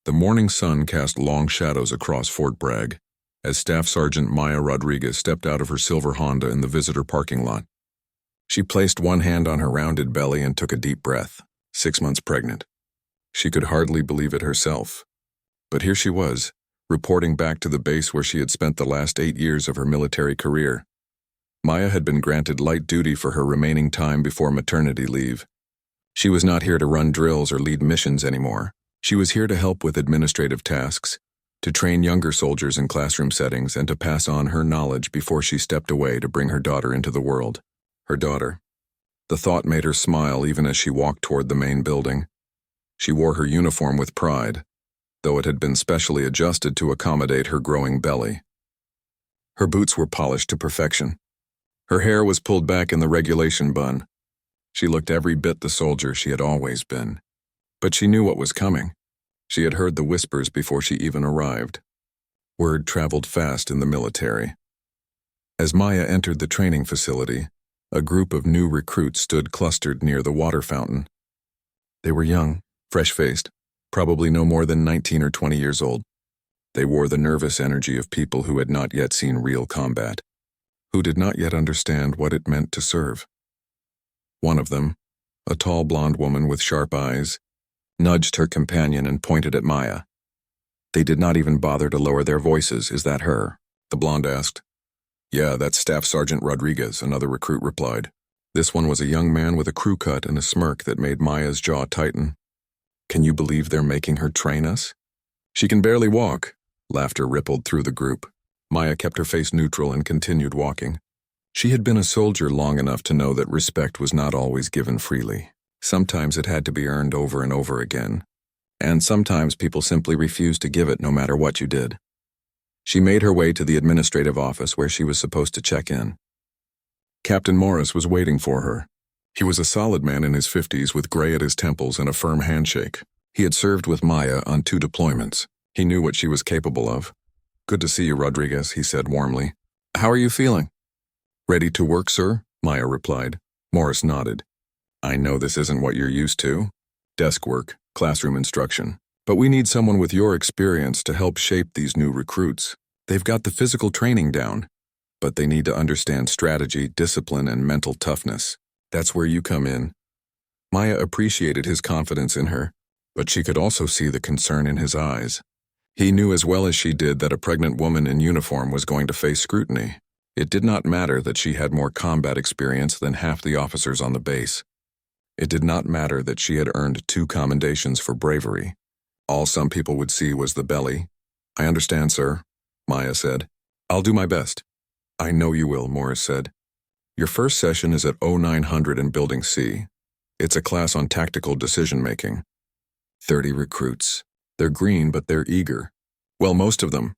The morning sun cast long shadows across Fort Bragg as Staff Sergeant Maya Rodriguez stepped out of her silver Honda in the visitor parking lot. She placed one hand on her rounded belly and took a deep breath. 6 months pregnant. She could hardly believe it herself. But here she was, reporting back to the base where she had spent the last 8 years of her military career. Maya had been granted light duty for her remaining time before maternity leave. She was not here to run drills or lead missions anymore. She was here to help with administrative tasks, to train younger soldiers in classroom settings, and to pass on her knowledge before she stepped away to bring her daughter into the world. Her daughter. The thought made her smile even as she walked toward the main building. She wore her uniform with pride, though it had been specially adjusted to accommodate her growing belly. Her boots were polished to perfection. Her hair was pulled back in the regulation bun. She looked every bit the soldier she had always been. But she knew what was coming. She had heard the whispers before she even arrived. Word traveled fast in the military. As Maya entered the training facility, a group of new recruits stood clustered near the water fountain. They were young, fresh-faced, probably no more than 19 or 20 years old. They wore the nervous energy of people who had not yet seen real combat, who did not yet understand what it meant to serve. One of them, a tall blonde woman with sharp eyes, nudged her companion and pointed at Maya. They did not even bother to lower their voices. "Is that her?" the blonde asked. "Yeah, that's Staff Sergeant Rodriguez," another recruit replied. This one was a young man with a crew cut and a smirk that made Maya's jaw tighten. "Can you believe they're making her train us?" "She can barely walk." Laughter rippled through the group. Maya kept her face neutral and continued walking. She had been a soldier long enough to know that respect was not always given freely. Sometimes it had to be earned over and over again, and sometimes people simply refused to give it no matter what you did. She made her way to the administrative office where she was supposed to check in. Captain Morris was waiting for her. He was a solid man in his 50s with gray at his temples and a firm handshake. He had served with Maya on 2 deployments. He knew what she was capable of. "Good to see you, Rodriguez," he said warmly. "How are you feeling?" "Ready to work, sir?" Maya replied. Morris nodded. "I know this isn't what you're used to. Desk work, classroom instruction. But we need someone with your experience to help shape these new recruits. They've got the physical training down, but they need to understand strategy, discipline, and mental toughness. That's where you come in." Maya appreciated his confidence in her, but she could also see the concern in his eyes. He knew as well as she did that a pregnant woman in uniform was going to face scrutiny. It did not matter that she had more combat experience than half the officers on the base. It did not matter that she had earned 2 commendations for bravery. All some people would see was the belly. "I understand, sir," Maya said. "I'll do my best." "I know you will," Morris said. "Your first session is at 0900 in Building C. It's a class on tactical decision-making. 30 recruits. They're green, but they're eager. Well, most of them."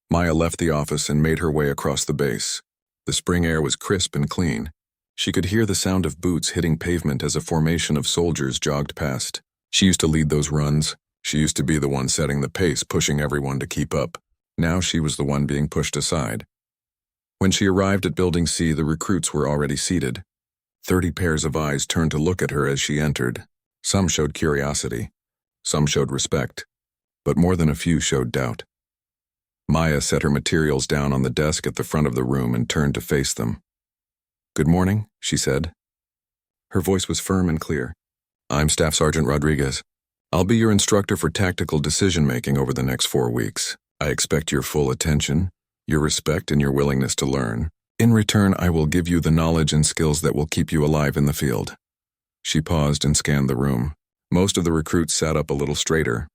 Maya left the office and made her way across the base. The spring air was crisp and clean. She could hear the sound of boots hitting pavement as a formation of soldiers jogged past. She used to lead those runs. She used to be the one setting the pace, pushing everyone to keep up. Now she was the one being pushed aside. When she arrived at Building C, the recruits were already seated. 30 pairs of eyes turned to look at her as she entered. Some showed curiosity. Some showed respect. But more than a few showed doubt. Maya set her materials down on the desk at the front of the room and turned to face them. "Good morning," she said. Her voice was firm and clear. "I'm Staff Sergeant Rodriguez. I'll be your instructor for tactical decision-making over the next 4 weeks. I expect your full attention, your respect, and your willingness to learn. In return, I will give you the knowledge and skills that will keep you alive in the field." She paused and scanned the room. Most of the recruits sat up a little straighter,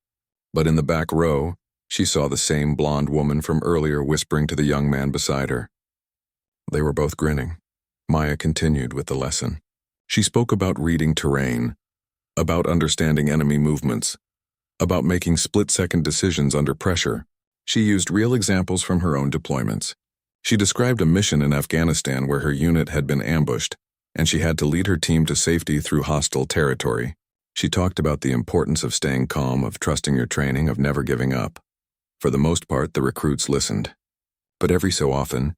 but in the back row, she saw the same blonde woman from earlier whispering to the young man beside her. They were both grinning. Maya continued with the lesson. She spoke about reading terrain, about understanding enemy movements, about making split-second decisions under pressure. She used real examples from her own deployments. She described a mission in Afghanistan where her unit had been ambushed, and she had to lead her team to safety through hostile territory. She talked about the importance of staying calm, of trusting your training, of never giving up. For the most part, the recruits listened. But every so often,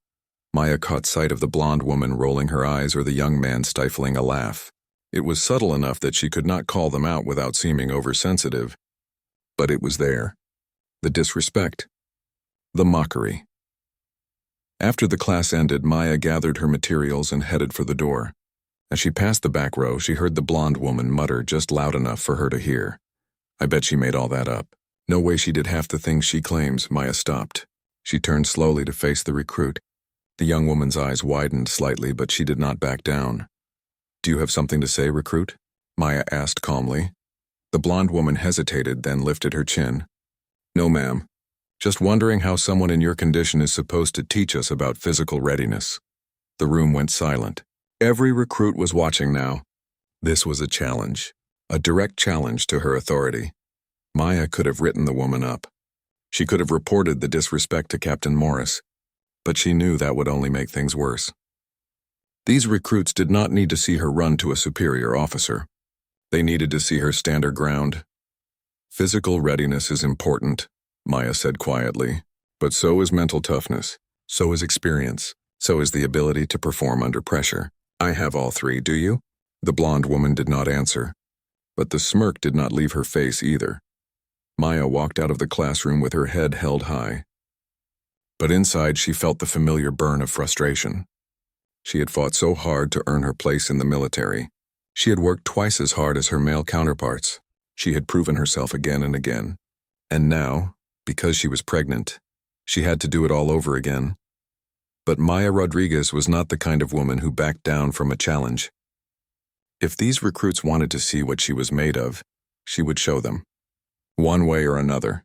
Maya caught sight of the blonde woman rolling her eyes or the young man stifling a laugh. It was subtle enough that she could not call them out without seeming oversensitive, But it was there. The disrespect. The mockery. After the class ended, Maya gathered her materials and headed for the door. As she passed the back row, she heard the blonde woman mutter just loud enough for her to hear. I bet she made all that up. No way she did half the things she claims. Maya stopped. She turned slowly to face the recruit. The young woman's eyes widened slightly, but she did not back down. Do you have something to say, recruit? Maya asked calmly. The blonde woman hesitated, then lifted her chin. No, ma'am. Just wondering how someone in your condition is supposed to teach us about physical readiness. The room went silent. Every recruit was watching now. This was a challenge, a direct challenge to her authority. Maya could have written the woman up. She could have reported the disrespect to Captain Morris, but she knew that would only make things worse. These recruits did not need to see her run to a superior officer. They needed to see her stand her ground. Physical readiness is important, Maya said quietly, but so is mental toughness, so is experience, so is the ability to perform under pressure. I have all three, do you? The blonde woman did not answer, but the smirk did not leave her face either. Maya walked out of the classroom with her head held high. But inside she felt the familiar burn of frustration. She had fought so hard to earn her place in the military. She had worked twice as hard as her male counterparts. She had proven herself again and again. And now, because she was pregnant, she had to do it all over again. But Maya Rodriguez was not the kind of woman who backed down from a challenge. If these recruits wanted to see what she was made of, she would show them, one way or another.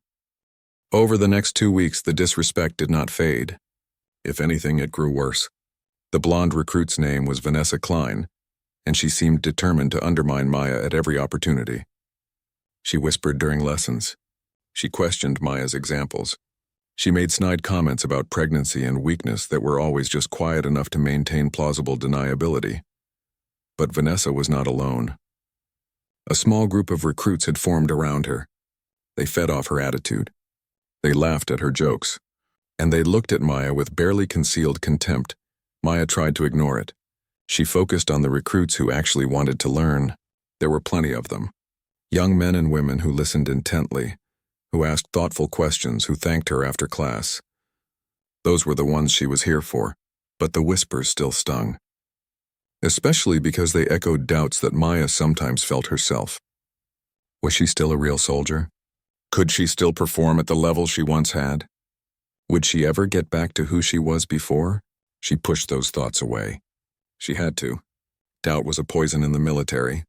Over the next 2 weeks, the disrespect did not fade. If anything, it grew worse. The blonde recruit's name was Vanessa Klein, and she seemed determined to undermine Maya at every opportunity. She whispered during lessons. She questioned Maya's examples. She made snide comments about pregnancy and weakness that were always just quiet enough to maintain plausible deniability. But Vanessa was not alone. A small group of recruits had formed around her. They fed off her attitude. They laughed at her jokes. And they looked at Maya with barely concealed contempt. Maya tried to ignore it. She focused on the recruits who actually wanted to learn. There were plenty of them. Young men and women who listened intently, who asked thoughtful questions, who thanked her after class. Those were the ones she was here for, but the whispers still stung. Especially because they echoed doubts that Maya sometimes felt herself. Was she still a real soldier? Could she still perform at the level she once had? Would she ever get back to who she was before? She pushed those thoughts away. She had to. Doubt was a poison in the military.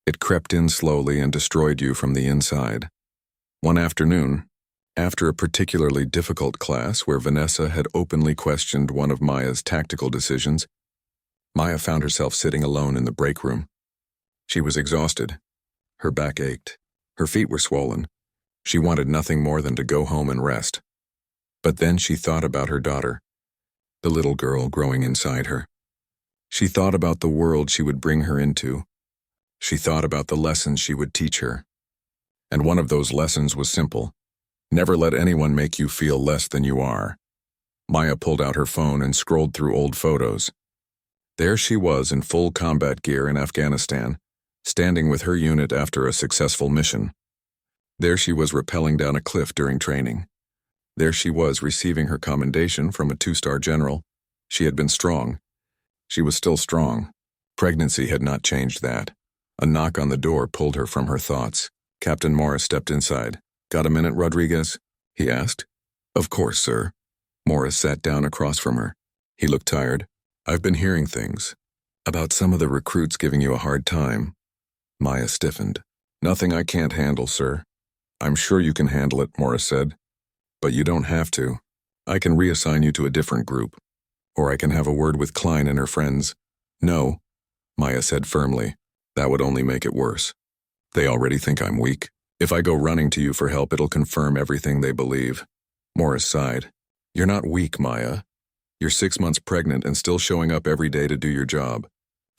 It crept in slowly and destroyed you from the inside. One afternoon, after a particularly difficult class where Vanessa had openly questioned one of Maya's tactical decisions, Maya found herself sitting alone in the break room. She was exhausted. Her back ached. Her feet were swollen. She wanted nothing more than to go home and rest. But then she thought about her daughter, the little girl growing inside her. She thought about the world she would bring her into. She thought about the lessons she would teach her. And one of those lessons was simple. Never let anyone make you feel less than you are. Maya pulled out her phone and scrolled through old photos. There she was in full combat gear in Afghanistan, standing with her unit after a successful mission. There she was rappelling down a cliff during training. There she was receiving her commendation from a 2-star general. She had been strong. She was still strong. Pregnancy had not changed that. A knock on the door pulled her from her thoughts. Captain Morris stepped inside. "Got a minute, Rodriguez?" he asked. "Of course, sir." Morris sat down across from her. He looked tired. "I've been hearing things about some of the recruits giving you a hard time." Maya stiffened. "Nothing I can't handle, sir." "I'm sure you can handle it," Morris said. "But you don't have to. I can reassign you to a different group. Or I can have a word with Klein and her friends." "No," Maya said firmly. "That would only make it worse. They already think I'm weak. If I go running to you for help, it'll confirm everything they believe." Morris sighed. "You're not weak, Maya. You're 6 months pregnant and still showing up every day to do your job.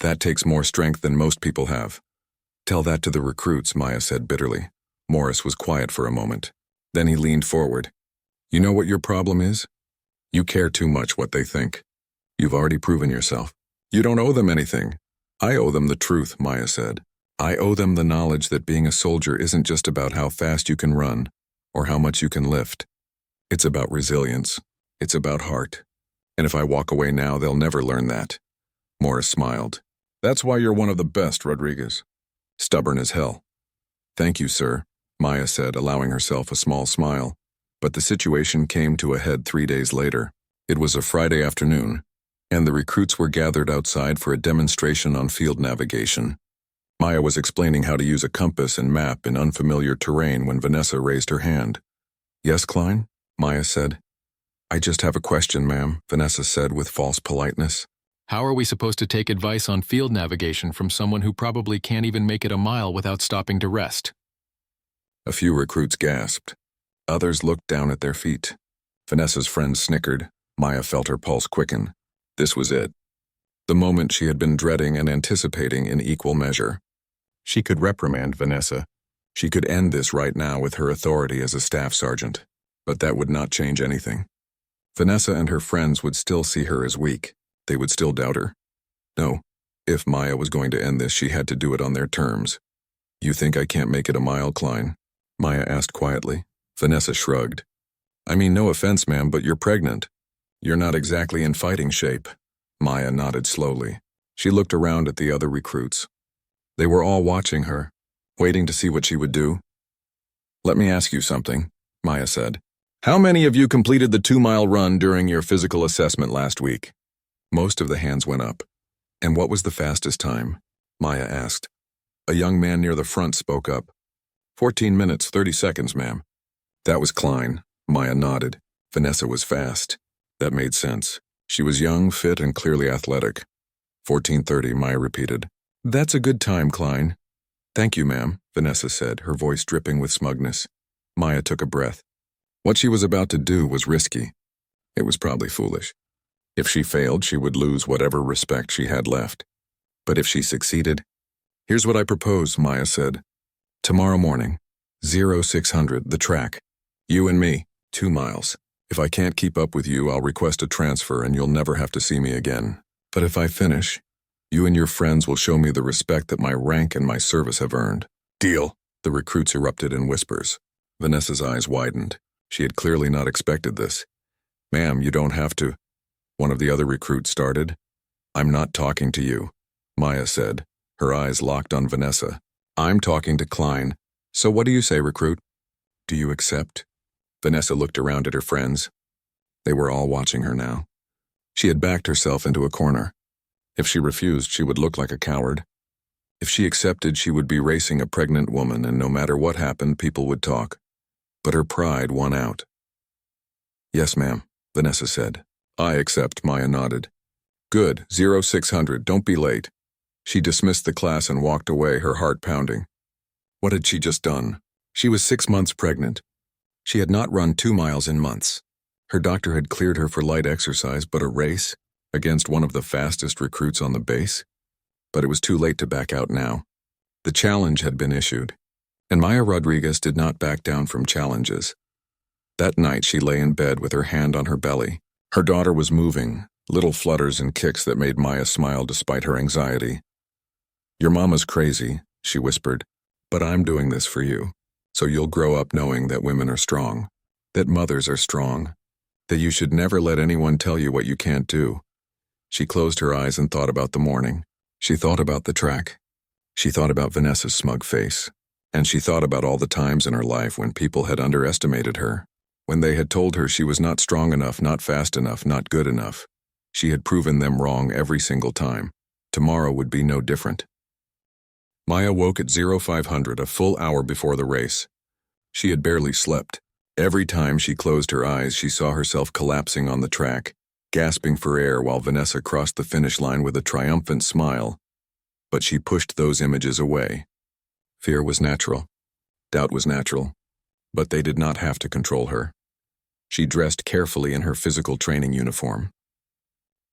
That takes more strength than most people have." "Tell that to the recruits," Maya said bitterly. Morris was quiet for a moment. Then he leaned forward. "You know what your problem is? You care too much what they think. You've already proven yourself. You don't owe them anything." "I owe them the truth," Maya said. I owe them the knowledge that being a soldier isn't just about how fast you can run or how much you can lift. It's about resilience. It's about heart. And if I walk away now, they'll never learn that. Morris smiled. That's why you're one of the best, Rodriguez. Stubborn as hell. Thank you, sir, Maya said, allowing herself a small smile. But the situation came to a head 3 days later. It was a Friday afternoon, and the recruits were gathered outside for a demonstration on field navigation. Maya was explaining how to use a compass and map in unfamiliar terrain when Vanessa raised her hand. Yes, Klein? Maya said. I just have a question, ma'am, Vanessa said with false politeness. How are we supposed to take advice on field navigation from someone who probably can't even make it a mile without stopping to rest? A few recruits gasped. Others looked down at their feet. Vanessa's friends snickered. Maya felt her pulse quicken. This was it. The moment she had been dreading and anticipating in equal measure. She could reprimand Vanessa. She could end this right now with her authority as a staff sergeant. But that would not change anything. Vanessa and her friends would still see her as weak. They would still doubt her. No, if Maya was going to end this, she had to do it on their terms. You think I can't make it a mile, Klein? Maya asked quietly. Vanessa shrugged. I mean, no offense, ma'am, but you're pregnant. You're not exactly in fighting shape. Maya nodded slowly. She looked around at the other recruits. They were all watching her, waiting to see what she would do. Let me ask you something, Maya said. How many of you completed the 2-mile run during your physical assessment last week? Most of the hands went up. And what was the fastest time? Maya asked. A young man near the front spoke up. 14 minutes, 30 seconds, ma'am. That was Klein. Maya nodded. Vanessa was fast. That made sense. She was young, fit, and clearly athletic. 14:30, Maya repeated. That's a good time, Klein. Thank you, ma'am, Vanessa said, her voice dripping with smugness. Maya took a breath. What she was about to do was risky. It was probably foolish. If she failed, she would lose whatever respect she had left. But if she succeeded... Here's what I propose, Maya said. Tomorrow morning, 0600, the track. You and me, 2 miles. If I can't keep up with you, I'll request a transfer and you'll never have to see me again. But if I finish, you and your friends will show me the respect that my rank and my service have earned. Deal, the recruits erupted in whispers. Vanessa's eyes widened. She had clearly not expected this. Ma'am, you don't have to. One of the other recruits started. I'm not talking to you, Maya said, her eyes locked on Vanessa. I'm talking to Klein. So what do you say, recruit? Do you accept? Vanessa looked around at her friends. They were all watching her now. She had backed herself into a corner. If she refused, she would look like a coward. If she accepted, she would be racing a pregnant woman, and no matter what happened, people would talk. But her pride won out. Yes, ma'am, Vanessa said. I accept, Maya nodded. Good, 0600, don't be late. She dismissed the class and walked away, her heart pounding. What had she just done? She was 6 months pregnant. She had not run 2 miles in months. Her doctor had cleared her for light exercise, but a race against one of the fastest recruits on the base? But it was too late to back out now. The challenge had been issued, and Maya Rodriguez did not back down from challenges. That night she lay in bed with her hand on her belly. Her daughter was moving, little flutters and kicks that made Maya smile despite her anxiety. Your mama's crazy, she whispered, but I'm doing this for you. So you'll grow up knowing that women are strong, that mothers are strong, that you should never let anyone tell you what you can't do. She closed her eyes and thought about the morning. She thought about the track. She thought about Vanessa's smug face. And she thought about all the times in her life when people had underestimated her, when they had told her she was not strong enough, not fast enough, not good enough. She had proven them wrong every single time. Tomorrow would be no different. Maya woke at 0500, a full hour before the race. She had barely slept. Every time she closed her eyes, she saw herself collapsing on the track, gasping for air while Vanessa crossed the finish line with a triumphant smile. But she pushed those images away. Fear was natural. Doubt was natural. But they did not have to control her. She dressed carefully in her physical training uniform.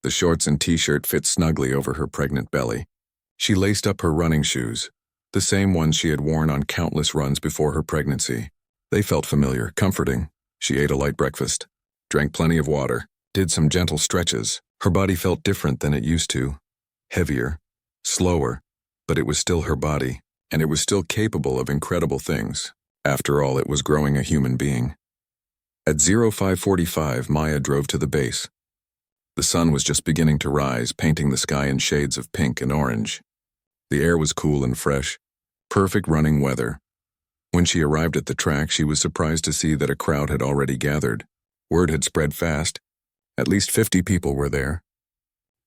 The shorts and t-shirt fit snugly over her pregnant belly. She laced up her running shoes, the same ones she had worn on countless runs before her pregnancy. They felt familiar, comforting. She ate a light breakfast, drank plenty of water, did some gentle stretches. Her body felt different than it used to. Heavier, slower, but it was still her body. and it was still capable of incredible things. After all, it was growing a human being. At 0545, Maya drove to the base. The sun was just beginning to rise, painting the sky in shades of pink and orange. The air was cool and fresh, perfect running weather. When she arrived at the track, she was surprised to see that a crowd had already gathered. Word had spread fast. At least 50 people were there.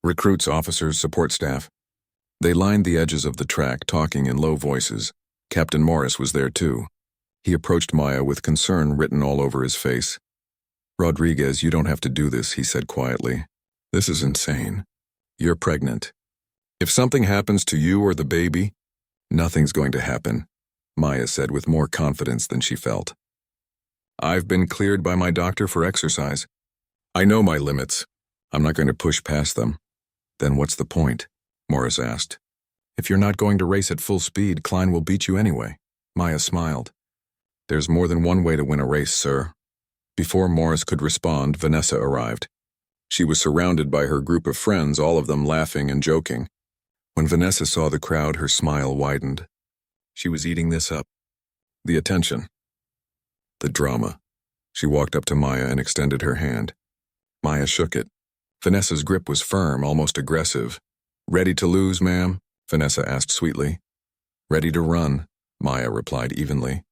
Recruits, officers, support staff. They lined the edges of the track, talking in low voices. Captain Morris was there too. He approached Maya with concern written all over his face. "Rodriguez, you don't have to do this," he said quietly. "This is insane. You're pregnant. If something happens to you or the baby, nothing's going to happen," Maya said with more confidence than she felt. "I've been cleared by my doctor for exercise. I know my limits. I'm not going to push past them." "Then what's the point?" Morris asked. "If you're not going to race at full speed, Klein will beat you anyway." Maya smiled. "There's more than one way to win a race, sir." Before Morris could respond, Vanessa arrived. She was surrounded by her group of friends, all of them laughing and joking. When Vanessa saw the crowd, her smile widened. She was eating this up. The attention. The drama. She walked up to Maya and extended her hand. Maya shook it. Vanessa's grip was firm, almost aggressive. "Ready to lose, ma'am?" Vanessa asked sweetly. "Ready to run," Maya replied evenly.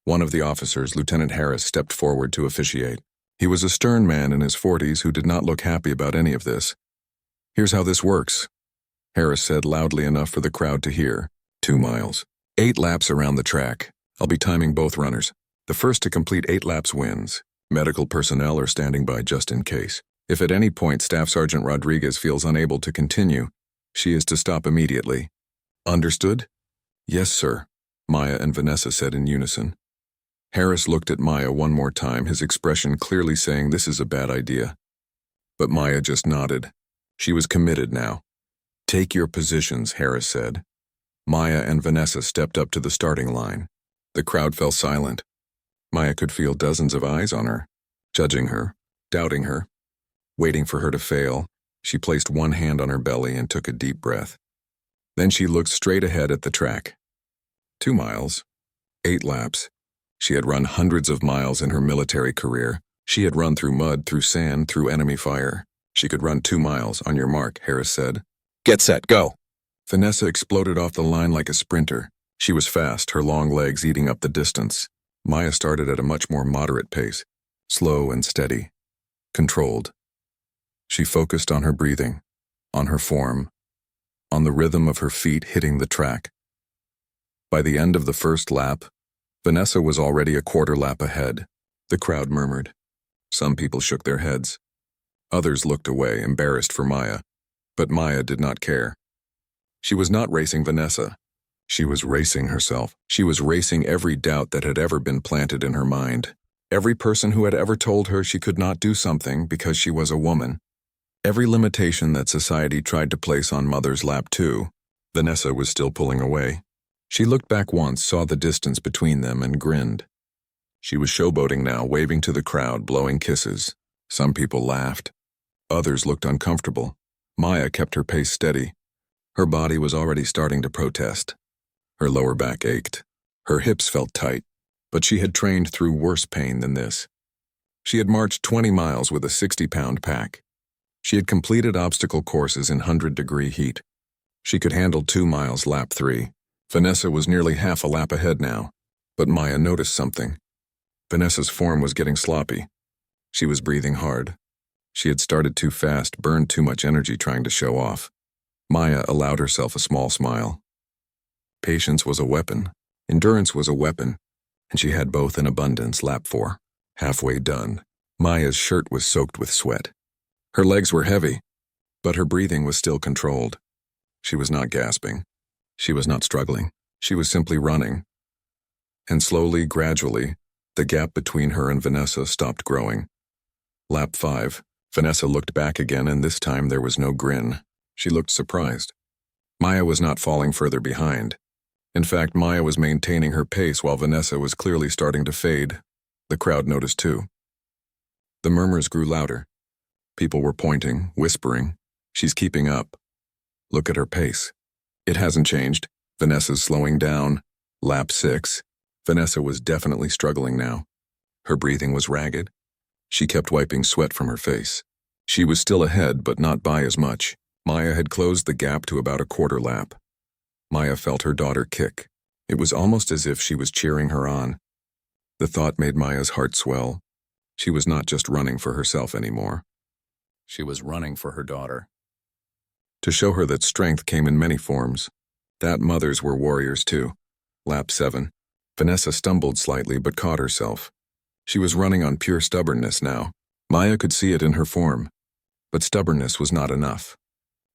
One of the officers, Lieutenant Harris, stepped forward to officiate. He was a stern man in his 40s who did not look happy about any of this. "Here's how this works," Harris said loudly enough for the crowd to hear. 2 miles. 8 laps around the track. I'll be timing both runners. The first to complete 8 laps wins. Medical personnel are standing by just in case. If at any point Staff Sergeant Rodriguez feels unable to continue, she is to stop immediately. Understood? "Yes, sir," Maya and Vanessa said in unison. Harris looked at Maya one more time, his expression clearly saying this is a bad idea. But Maya just nodded. She was committed now. "Take your positions," Harris said. Maya and Vanessa stepped up to the starting line. The crowd fell silent. Maya could feel dozens of eyes on her, judging her, doubting her, waiting for her to fail. She placed one hand on her belly and took a deep breath. Then she looked straight ahead at the track. 2 miles, 8 laps. She had run hundreds of miles in her military career. She had run through mud, through sand, through enemy fire. She could run 2 miles. "On your mark," Harris said. "Get set, go!" Vanessa exploded off the line like a sprinter. She was fast, her long legs eating up the distance. Maya started at a much more moderate pace, slow and steady, controlled. She focused on her breathing, on her form, on the rhythm of her feet hitting the track. By the end of the first lap, Vanessa was already a quarter lap ahead. The crowd murmured. Some people shook their heads. Others looked away, embarrassed for Maya. But Maya did not care. She was not racing Vanessa. She was racing herself. She was racing every doubt that had ever been planted in her mind. Every person who had ever told her she could not do something because she was a woman. Every limitation that society tried to place on Mother's lap too. Vanessa was still pulling away. She looked back once, saw the distance between them, and grinned. She was showboating now, waving to the crowd, blowing kisses. Some people laughed. Others looked uncomfortable. Maya kept her pace steady. Her body was already starting to protest. Her lower back ached. Her hips felt tight, but she had trained through worse pain than this. She had marched 20 miles with a 60-pound pack. She had completed obstacle courses in 100-degree heat. She could handle 2 miles lap 3. Vanessa was nearly half a lap ahead now, but Maya noticed something. Vanessa's form was getting sloppy. She was breathing hard. She had started too fast, burned too much energy trying to show off. Maya allowed herself a small smile. Patience was a weapon. Endurance was a weapon, and she had both in abundance. Lap 4. Halfway done. Maya's shirt was soaked with sweat. Her legs were heavy, but her breathing was still controlled. She was not gasping. She was not struggling. She was simply running. And slowly, gradually, the gap between her and Vanessa stopped growing. Lap 5. Vanessa looked back again, and this time there was no grin. She looked surprised. Maya was not falling further behind. In fact, Maya was maintaining her pace while Vanessa was clearly starting to fade. The crowd noticed too. The murmurs grew louder. People were pointing, whispering. "She's keeping up. Look at her pace. It hasn't changed." Vanessa's slowing down. Lap 6. Vanessa was definitely struggling now. Her breathing was ragged. She kept wiping sweat from her face. She was still ahead, but not by as much. Maya had closed the gap to about a quarter lap. Maya felt her daughter kick. It was almost as if she was cheering her on. The thought made Maya's heart swell. She was not just running for herself anymore. She was running for her daughter. To show her that strength came in many forms, that mothers were warriors too. Lap 7. Vanessa stumbled slightly but caught herself. She was running on pure stubbornness now. Maya could see it in her form. But stubbornness was not enough.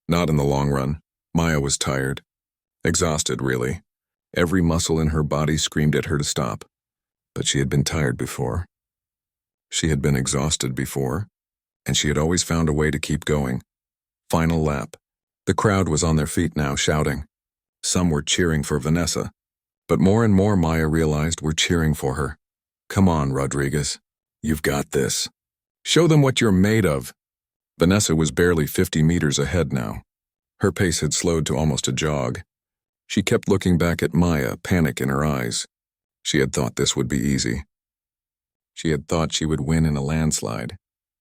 Not in the long run. Maya was tired. Exhausted, really. Every muscle in her body screamed at her to stop. But she had been tired before. She had been exhausted before. And she had always found a way to keep going. Final lap. The crowd was on their feet now, shouting. Some were cheering for Vanessa. But more and more Maya realized were cheering for her. Come on, Rodriguez. You've got this. Show them what you're made of. Vanessa was barely 50 meters ahead now. Her pace had slowed to almost a jog. She kept looking back at Maya, panic in her eyes. She had thought this would be easy. She had thought she would win in a landslide.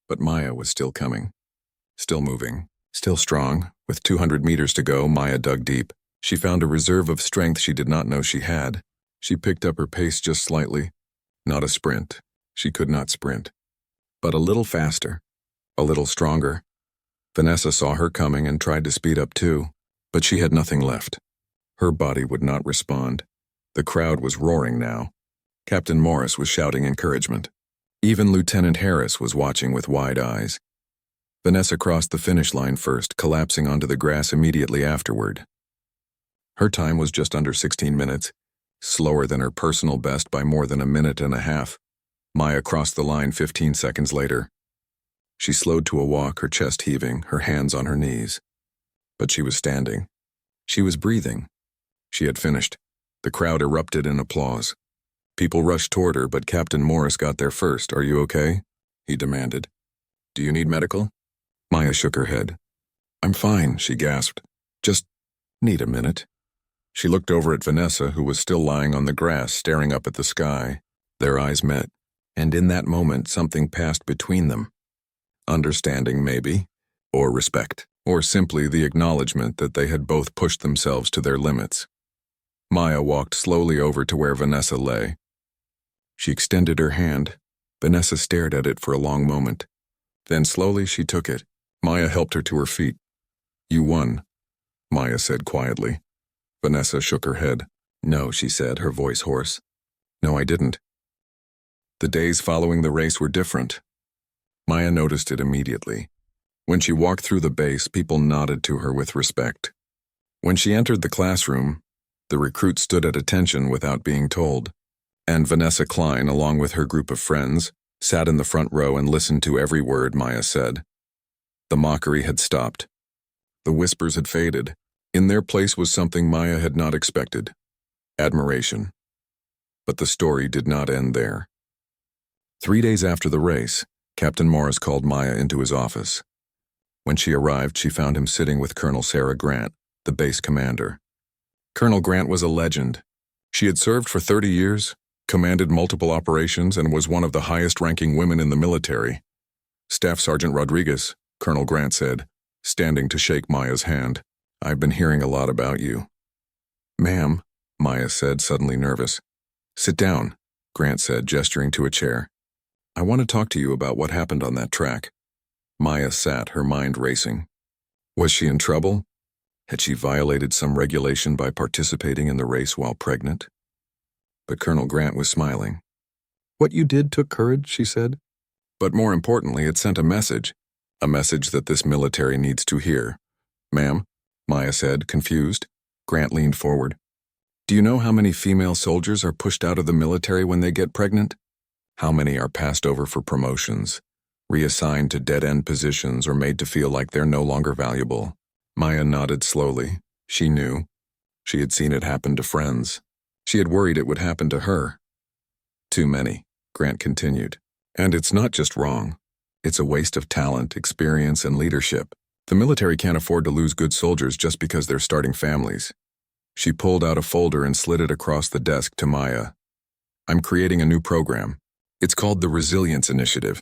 But Maya was still coming. Still moving. Still strong. With 200 meters to go, Maya dug deep. She found a reserve of strength she did not know she had. She picked up her pace just slightly. Not a sprint. She could not sprint. But a little faster. A little stronger. Vanessa saw her coming and tried to speed up too, but she had nothing left. Her body would not respond. The crowd was roaring now. Captain Morris was shouting encouragement. Even Lieutenant Harris was watching with wide eyes. Vanessa crossed the finish line first, collapsing onto the grass immediately afterward. Her time was just under 16 minutes, slower than her personal best by more than a minute and a half. Maya crossed the line 15 seconds later. She slowed to a walk, her chest heaving, her hands on her knees. But she was standing. She was breathing. She had finished. The crowd erupted in applause. People rushed toward her, but Captain Morris got there first. Are you okay? He demanded. Do you need medical? Maya shook her head. I'm fine, she gasped. Just need a minute. She looked over at Vanessa, who was still lying on the grass, staring up at the sky. Their eyes met, and in that moment something passed between them. Understanding, maybe, or respect, or simply the acknowledgement that they had both pushed themselves to their limits. Maya walked slowly over to where Vanessa lay. She extended her hand. Vanessa stared at it for a long moment. Then slowly she took it. Maya helped her to her feet. You won, Maya said quietly. Vanessa shook her head. No, she said, her voice hoarse. No, I didn't. The days following the race were different. Maya noticed it immediately. When she walked through the base, people nodded to her with respect. When she entered the classroom, the recruits stood at attention without being told. And Vanessa Klein, along with her group of friends, sat in the front row and listened to every word Maya said. The mockery had stopped. The whispers had faded. In their place was something Maya had not expected. Admiration. But the story did not end there. 3 days after the race, Captain Morris called Maya into his office. When she arrived, she found him sitting with Colonel Sarah Grant, the base commander. Colonel Grant was a legend. She had served for 30 years, commanded multiple operations, and was one of the highest-ranking women in the military. Staff Sergeant Rodriguez, Colonel Grant said, standing to shake Maya's hand. I've been hearing a lot about you. Ma'am, Maya said, suddenly nervous. Sit down, Grant said, gesturing to a chair. I want to talk to you about what happened on that track. Maya sat, her mind racing. Was she in trouble? Had she violated some regulation by participating in the race while pregnant? But Colonel Grant was smiling. What you did took courage, she said. But more importantly, it sent a message that this military needs to hear. Ma'am, Maya said, confused. Grant leaned forward. Do you know how many female soldiers are pushed out of the military when they get pregnant? How many are passed over for promotions, reassigned to dead-end positions, or made to feel like they're no longer valuable? Maya nodded slowly. She knew. She had seen it happen to friends. She had worried it would happen to her. Too many, Grant continued. And it's not just wrong. It's a waste of talent, experience, and leadership. The military can't afford to lose good soldiers just because they're starting families. She pulled out a folder and slid it across the desk to Maya. I'm creating a new program. It's called the Resilience Initiative.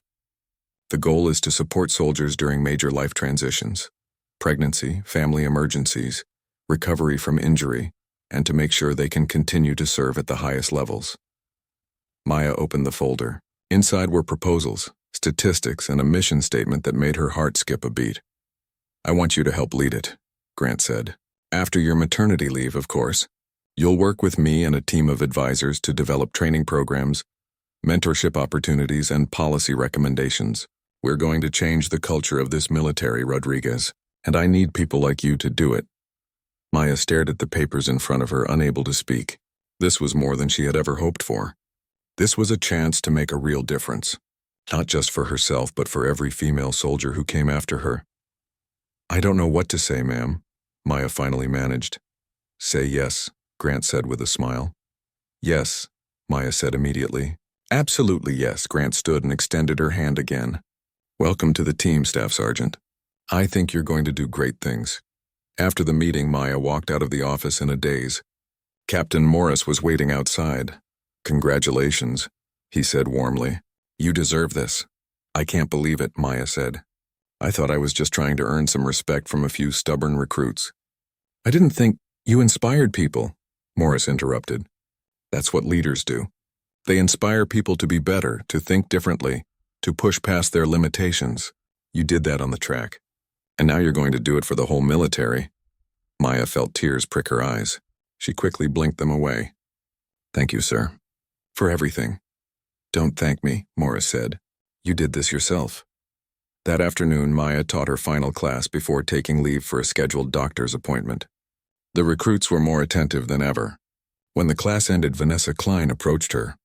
The goal is to support soldiers during major life transitions, pregnancy, family emergencies, recovery from injury, and to make sure they can continue to serve at the highest levels. Maya opened the folder. Inside were proposals, statistics, and a mission statement that made her heart skip a beat. I want you to help lead it, Grant said. After your maternity leave, of course. You'll work with me and a team of advisors to develop training programs, mentorship opportunities, and policy recommendations. We're going to change the culture of this military, Rodriguez, and I need people like you to do it. Maya stared at the papers in front of her, unable to speak. This was more than she had ever hoped for. This was a chance to make a real difference, not just for herself, but for every female soldier who came after her. I don't know what to say, ma'am, Maya finally managed. Say yes, Grant said with a smile. Yes, Maya said immediately. Absolutely yes, Grant stood and extended her hand again. Welcome to the team, Staff Sergeant. I think you're going to do great things. After the meeting, Maya walked out of the office in a daze. Captain Morris was waiting outside. Congratulations, he said warmly. You deserve this. I can't believe it, Maya said. I thought I was just trying to earn some respect from a few stubborn recruits. I didn't think you inspired people, Morris interrupted. That's what leaders do. They inspire people to be better, to think differently, to push past their limitations. You did that on the track. And now you're going to do it for the whole military. Maya felt tears prick her eyes. She quickly blinked them away. Thank you, sir. For everything. Don't thank me, Morris said. You did this yourself. That afternoon, Maya taught her final class before taking leave for a scheduled doctor's appointment. The recruits were more attentive than ever. When the class ended, Vanessa Klein approached her.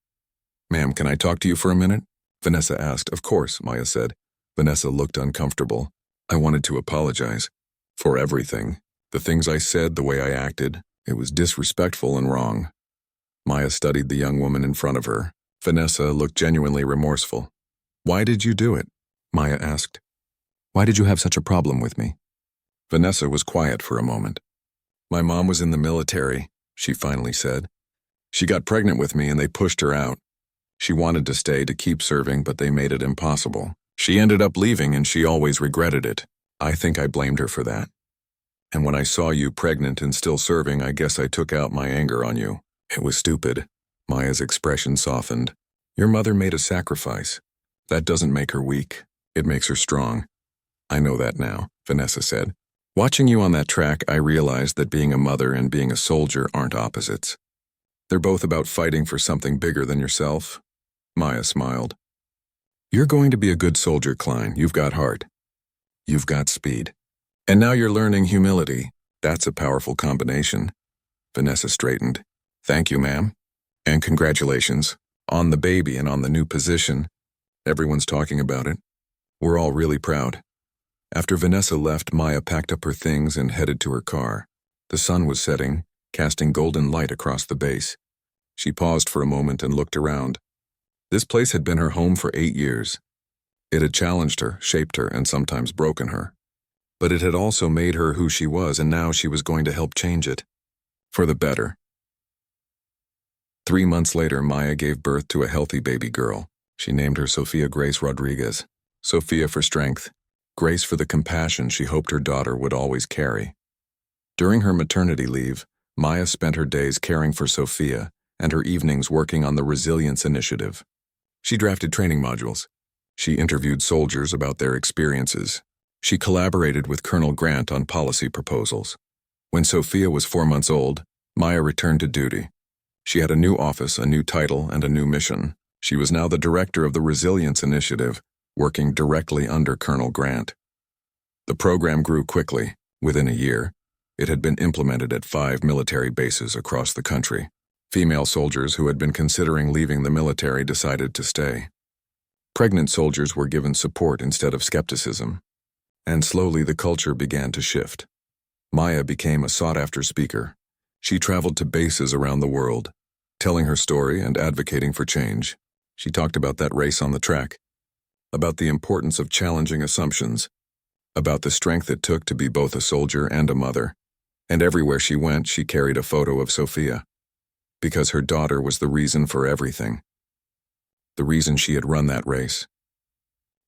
Ma'am, can I talk to you for a minute? Vanessa asked. Of course, Maya said. Vanessa looked uncomfortable. I wanted to apologize. For everything. The things I said, the way I acted. It was disrespectful and wrong. Maya studied the young woman in front of her. Vanessa looked genuinely remorseful. Why did you do it? Maya asked. Why did you have such a problem with me? Vanessa was quiet for a moment. My mom was in the military, she finally said. She got pregnant with me and they pushed her out. She wanted to stay to keep serving, but they made it impossible. She ended up leaving and she always regretted it. I think I blamed her for that. And when I saw you pregnant and still serving, I guess I took out my anger on you. It was stupid. Maya's expression softened. Your mother made a sacrifice. That doesn't make her weak. It makes her strong. I know that now, Vanessa said. Watching you on that track, I realized that being a mother and being a soldier aren't opposites. They're both about fighting for something bigger than yourself. Maya smiled. You're going to be a good soldier, Klein. You've got heart. You've got speed. And now you're learning humility. That's a powerful combination. Vanessa straightened. Thank you, ma'am. And congratulations. On the baby and on the new position. Everyone's talking about it. We're all really proud. After Vanessa left, Maya packed up her things and headed to her car. The sun was setting, casting golden light across the base. She paused for a moment and looked around. This place had been her home for 8 years. It had challenged her, shaped her, and sometimes broken her. But it had also made her who she was, and now she was going to help change it. For the better. 3 months later, Maya gave birth to a healthy baby girl. She named her Sophia Grace Rodriguez. Sophia for strength, Grace for the compassion she hoped her daughter would always carry. During her maternity leave, Maya spent her days caring for Sophia and her evenings working on the Resilience Initiative. She drafted training modules. She interviewed soldiers about their experiences. She collaborated with Colonel Grant on policy proposals. When Sophia was 4 months old, Maya returned to duty. She had a new office, a new title, and a new mission. She was now the director of the Resilience Initiative, working directly under Colonel Grant. The program grew quickly. Within a year, it had been implemented at 5 military bases across the country. Female soldiers who had been considering leaving the military decided to stay. Pregnant soldiers were given support instead of skepticism. And slowly the culture began to shift. Maya became a sought-after speaker. She traveled to bases around the world, telling her story and advocating for change. She talked about that race on the track, about the importance of challenging assumptions, about the strength it took to be both a soldier and a mother. And everywhere she went, she carried a photo of Sophia. Because her daughter was the reason for everything. The reason she had run that race.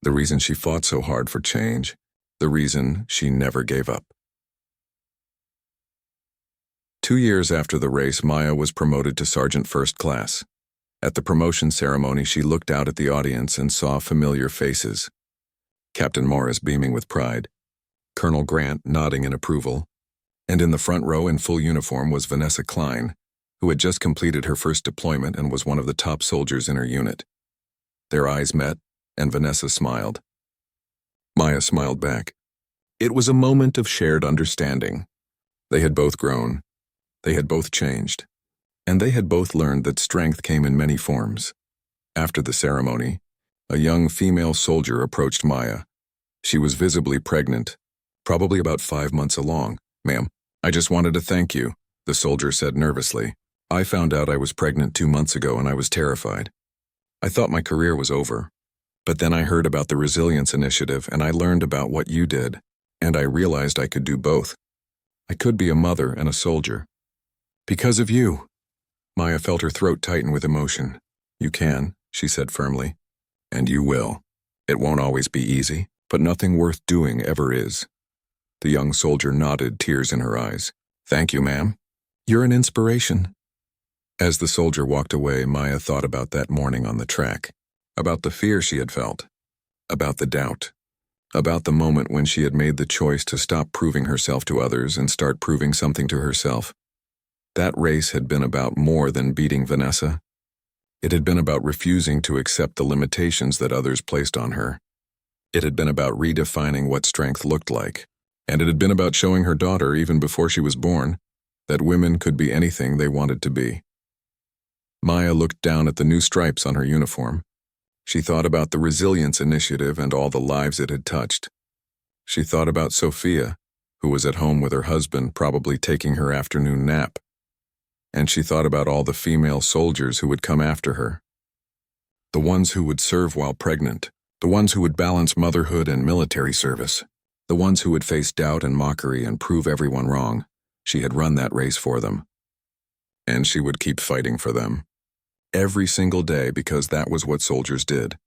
The reason she fought so hard for change. The reason she never gave up. 2 years after the race, Maya was promoted to Sergeant First Class. At the promotion ceremony, she looked out at the audience and saw familiar faces. Captain Morris beaming with pride, Colonel Grant nodding in approval, and in the front row in full uniform was Vanessa Klein, who had just completed her first deployment and was one of the top soldiers in her unit. Their eyes met, and Vanessa smiled. Maya smiled back. It was a moment of shared understanding. They had both grown. They had both changed. And they had both learned that strength came in many forms. After the ceremony, a young female soldier approached Maya. She was visibly pregnant, probably about 5 months along. "Ma'am, I just wanted to thank you," the soldier said nervously. "I found out I was pregnant 2 months ago and I was terrified. I thought my career was over. But then I heard about the Resilience Initiative and I learned about what you did, and I realized I could do both. I could be a mother and a soldier. Because of you." Maya felt her throat tighten with emotion. "You can," she said firmly. "And you will. It won't always be easy, but nothing worth doing ever is." The young soldier nodded, tears in her eyes. "Thank you, ma'am. You're an inspiration." As the soldier walked away, Maya thought about that morning on the track, about the fear she had felt, about the doubt, about the moment when she had made the choice to stop proving herself to others and start proving something to herself. That race had been about more than beating Vanessa. It had been about refusing to accept the limitations that others placed on her. It had been about redefining what strength looked like. And it had been about showing her daughter, even before she was born, that women could be anything they wanted to be. Maya looked down at the new stripes on her uniform. She thought about the Resilience Initiative and all the lives it had touched. She thought about Sophia, who was at home with her husband, probably taking her afternoon nap. And she thought about all the female soldiers who would come after her. The ones who would serve while pregnant, the ones who would balance motherhood and military service, the ones who would face doubt and mockery and prove everyone wrong. She had run that race for them. And she would keep fighting for them. Every single day, because that was what soldiers did.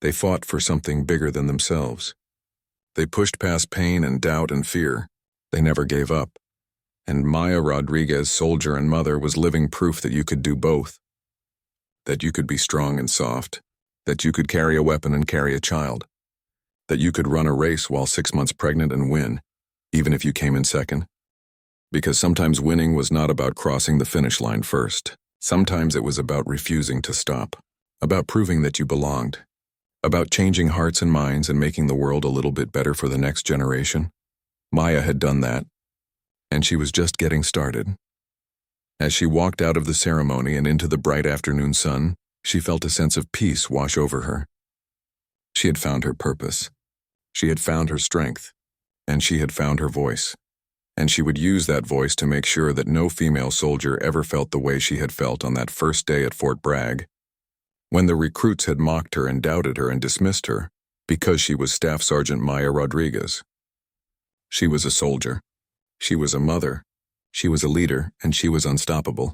They fought for something bigger than themselves. They pushed past pain and doubt and fear. They never gave up. And Maya Rodriguez, soldier and mother, was living proof that you could do both. That you could be strong and soft. That you could carry a weapon and carry a child. That you could run a race while 6 months pregnant and win, even if you came in second. Because sometimes winning was not about crossing the finish line first. Sometimes it was about refusing to stop. About proving that you belonged. About changing hearts and minds and making the world a little bit better for the next generation. Maya had done that. And she was just getting started. As she walked out of the ceremony and into the bright afternoon sun, she felt a sense of peace wash over her. She had found her purpose. She had found her strength. And she had found her voice. And she would use that voice to make sure that no female soldier ever felt the way she had felt on that first day at Fort Bragg, when the recruits had mocked her and doubted her and dismissed her because she was Staff Sergeant Maya Rodriguez. She was a soldier. She was a mother. She was a leader, and she was unstoppable.